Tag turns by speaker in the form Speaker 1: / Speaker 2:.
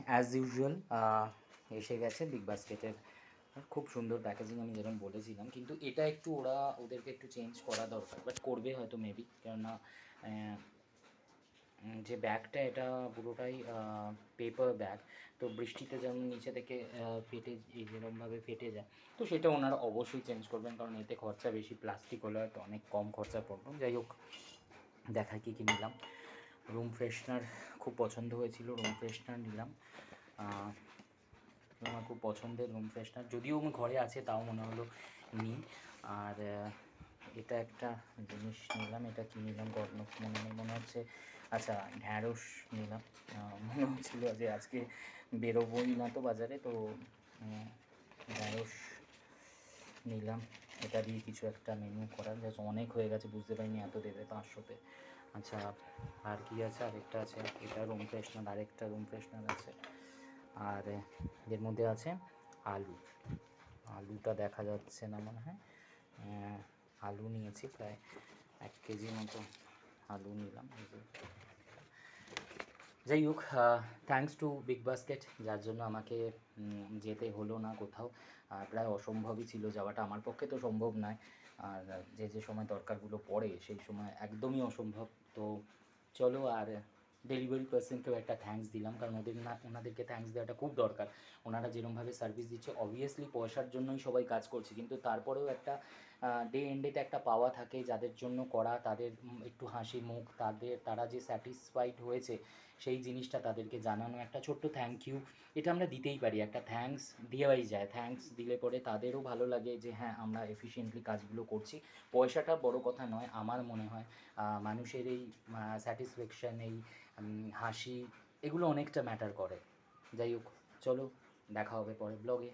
Speaker 1: As usual এসে গেছে big বাস্কেটের খুব সুন্দর প্যাকেজিং, আমি যেরকম বলেছিলাম, কিন্তু এটা একটু ওদেরকে একটু চেঞ্জ করা দরকার, বাট করবে হয়তো মেবি, কেননা যে ব্যাগটা এটা পুরোটাই পেপার ব্যাগ, তো বৃষ্টিতে যেমন নিচে থেকে ফেটে যেরকমভাবে ফেটে যায়, তো সেটা ওনারা অবশ্যই চেঞ্জ করবেন, কারণ এতে খরচা বেশি, প্লাস্টিক হলে হয়তো অনেক কম খরচা পড়বে। যাই হোক, দেখায় কী কী নিলাম। রুম ফ্রেশনার খুব পছন্দ হয়েছিল, রুম ফ্রেশনার নিলাম। আমার খুব পছন্দের রুম ফ্রেশনার, যদিও আমার ঘরে আছে তাও মনে হলো নিই। আর এটা একটা জিনিস নিলাম, এটা কী নিলাম মনে হচ্ছে, আচ্ছা ঢ্যাঁড়স নিলাম। মনে হচ্ছিলো যে আজকে বেরোবোই না তো বাজারে, তো ঢ্যাঁড়স নিলাম। এটা দিয়ে কিছু একটা মেনু করার, জাস্ট অনেক হয়ে গেছে, বুঝতে পারিনি এত দেবে 500-তে। আচ্ছা, আর কি আছে, আরেকটা আছে, এটা রুম ফ্রেশনার, আরেকটা রুম ফ্রেশনার আছে। আর এর মধ্যে আছে আলু, আলুটা দেখা যাচ্ছে না মনে হয়। আলু নিয়েছি প্রায় 1 কেজি মতো আলু নিলাম। যাই হোক, থ্যাঙ্কস টু বিগ বাস্কেট, যার জন্য আমাকে যেতে হলো না কোথাও। প্রায় অসম্ভবই ছিল যাওয়াটা, আমার পক্ষে তো সম্ভব নয়, আর যে সময় দরকারগুলো পড়ে সেই সময় একদমই অসম্ভব। তো চলো, আর ডেলিভারি পার্সনকেও একটা থ্যাঙ্কস দিলাম, কারণ ওনাদেরকে থ্যাঙ্কস দেওয়াটা খুব দরকার। ওনারা যেরকমভাবে সার্ভিস দিচ্ছে, অবভিয়াসলি পয়সার জন্যই সবাই কাজ করছে, কিন্তু তারপরেও একটা ডে এন্ডেতে একটা পাওয়া থাকে যাদের জন্য করা, তাদের একটু হাসি মুখ, তারা যে স্যাটিসফাইড হয়েছে সেই জিনিসটা তাদেরকে জানানো, একটা ছোট্ট থ্যাংক ইউ, এটা আমরা দিতেই পারি, একটা থ্যাঙ্কস দেওয়াই যায়। থ্যাঙ্কস দিলে পরে তাদেরও ভালো লাগে যে হ্যাঁ, আমরা এফিশিয়েন্টলি কাজগুলো করছি। পয়সাটা বড় কথা নয়, আমার মনে হয় মানুষের এই স্যাটিসফ্যাকশান, এই হাসি, এগুলো অনেকটা ম্যাটার করে। যাই হোক, চলো দেখা হবে পরের ব্লগে।